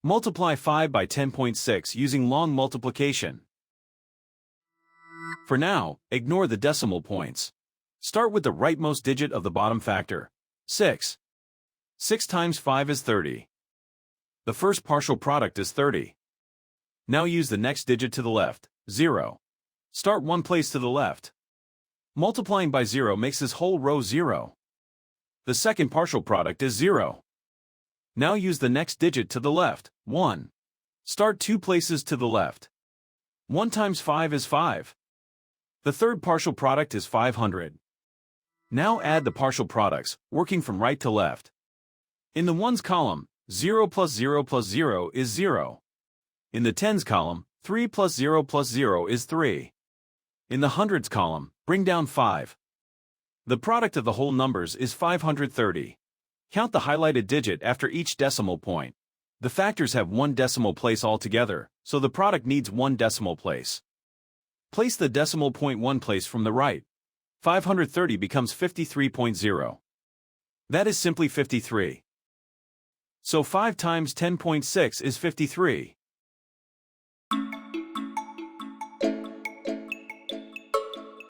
Multiply 5 by 10.6 using long multiplication. For now, ignore the decimal points. Start with the rightmost digit of the bottom factor, 6. 6 times 5 is 30. The first partial product is 30. Now use the next digit to the left, 0. Start one place to the left. Multiplying by 0 makes this whole row 0. The second partial product is 0. Now use the next digit to the left, 1. Start two places to the left. 1 times 5 is 5. The third partial product is 500. Now add the partial products, working from right to left. In the ones column, 0 plus 0 plus 0 is 0. In the tens column, 3 plus 0 plus 0 is 3. In the hundreds column, bring down 5. The product of the whole numbers is 530. Count the highlighted digit after each decimal point. The factors have one decimal place altogether, so the product needs one decimal place. Place the decimal point one place from the right. 530 becomes 53.0. That is simply 53. So 5 times 10.6 is 53.